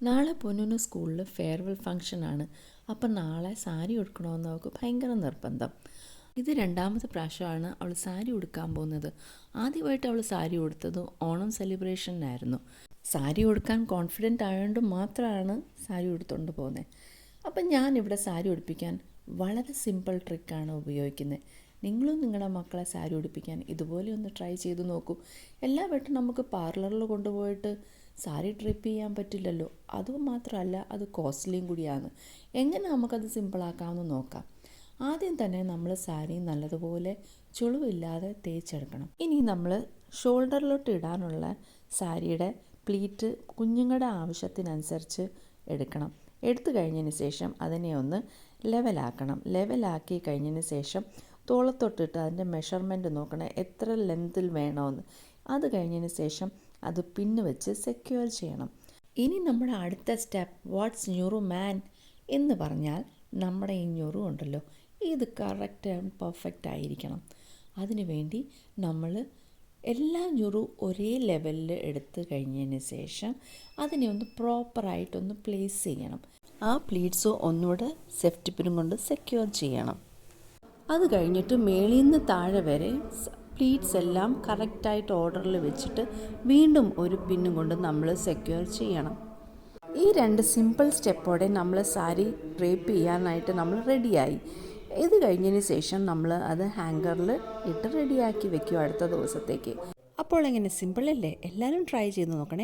നാളെ പൊന്നുന് സ്കൂളിൽ ഫെയർവെൽ ഫംഗ്ഷനാണ്. അപ്പം നാളെ സാരി ഉടുക്കണമെന്ന് അവൾക്ക് ഭയങ്കര നിർബന്ധം. ഇത് രണ്ടാമത്തെ പ്രാവശ്യമാണ് അവൾ സാരി ഉടുക്കാൻ പോകുന്നത്. ആദ്യമായിട്ട് അവൾ സാരി ഉടുത്തത് ഓണം സെലിബ്രേഷനായിരുന്നു. സാരി ഉടുക്കാൻ കോൺഫിഡൻ്റ് ആയതുകൊണ്ട് മാത്രമാണ് സാരി ഉടുത്തുകൊണ്ട് പോകുന്നത്. അപ്പം ഞാനിവിടെ സാരി ഉടുപ്പിക്കാൻ വളരെ സിമ്പിൾ ട്രിക്കാണ് ഉപയോഗിക്കുന്നത്. നിങ്ങളും നിങ്ങളുടെ മക്കളെ സാരി ഉടുപ്പിക്കാൻ ഇതുപോലെ ഒന്ന് ട്രൈ ചെയ്ത് നോക്കൂ. എല്ലാ വട്ടം നമുക്ക് പാർലറിൽ കൊണ്ടുപോയിട്ട് സാരി ട്രിപ്പ് ചെയ്യാൻ പറ്റില്ലല്ലോ. അതുമാത്രമല്ല, അത് കോസ്റ്റ്ലിയും കൂടിയാണ്. എങ്ങനെ നമുക്കത് സിമ്പിളാക്കാമെന്ന് നോക്കാം. ആദ്യം തന്നെ നമ്മൾ സാരി നല്ലതുപോലെ ചുളിവില്ലാതെ തേച്ചെടുക്കണം. ഇനി നമ്മൾ ഷോൾഡറിലോട്ട് ഇടാനുള്ള സാരിയുടെ പ്ലീറ്റ് കുഞ്ഞുങ്ങളുടെ ആവശ്യത്തിനനുസരിച്ച് എടുക്കണം. എടുത്തു കഴിഞ്ഞതിന് ശേഷം അതിനെ ഒന്ന് ലെവലാക്കണം. ലെവലാക്കി കഴിഞ്ഞതിന് ശേഷം തോളത്തൊട്ടിട്ട് അതിൻ്റെ മെഷർമെൻറ്റ് നോക്കണം, എത്ര ലെങ്തിൽ വേണമെന്ന്. അത് കഴിഞ്ഞതിന് ശേഷം അത് പിന്ന് വെച്ച് സെക്യൂർ ചെയ്യണം. ഇനി നമ്മുടെ അടുത്ത സ്റ്റെപ്പ് വാട്ട്സ് ഞൊറു മാൻ എന്ന് പറഞ്ഞാൽ നമ്മുടെ ഈ ഞൊറു ഉണ്ടല്ലോ, ഇത് കറക്റ്റ് ആൻഡ് പെർഫെക്റ്റ് ആയിരിക്കണം. അതിനുവേണ്ടി നമ്മൾ എല്ലാ ഞൊറു ഒരേ ലെവലിൽ എടുത്ത് കഴിഞ്ഞതിന് ശേഷം അതിനെ ഒന്ന് പ്രോപ്പറായിട്ടൊന്ന് പ്ലേസ് ചെയ്യണം. ആ പ്ലീറ്റ്സ് ഒന്നുകൂടെ സേഫ്റ്റി പിന്നും കൊണ്ട് സെക്യൂർ ചെയ്യണം. അത് കഴിഞ്ഞിട്ട് മേളിൽ നിന്ന് താഴെ വരെ പ്ലീറ്റ്സ് എല്ലാം കറക്റ്റായിട്ട് ഓർഡറിൽ വെച്ചിട്ട് വീണ്ടും ഒരു പിന്നും കൊണ്ട് നമ്മൾ സെക്യൂർ ചെയ്യണം. ഈ രണ്ട് സിമ്പിൾ സ്റ്റെപ്പോടെ നമ്മൾ സാരി ഡ്രേപ്പ് ചെയ്യാനായിട്ട് നമ്മൾ റെഡിയായി. ഇത് കഴിഞ്ഞതിന് ശേഷം നമ്മൾ അത് ഹാങ്കറിൽ ഇട്ട് റെഡിയാക്കി വെക്കും അടുത്ത ദിവസത്തേക്ക്. അപ്പോൾ എങ്ങനെ, സിമ്പിളല്ലേ? എല്ലാവരും ട്രൈ ചെയ്ത് നോക്കണേ.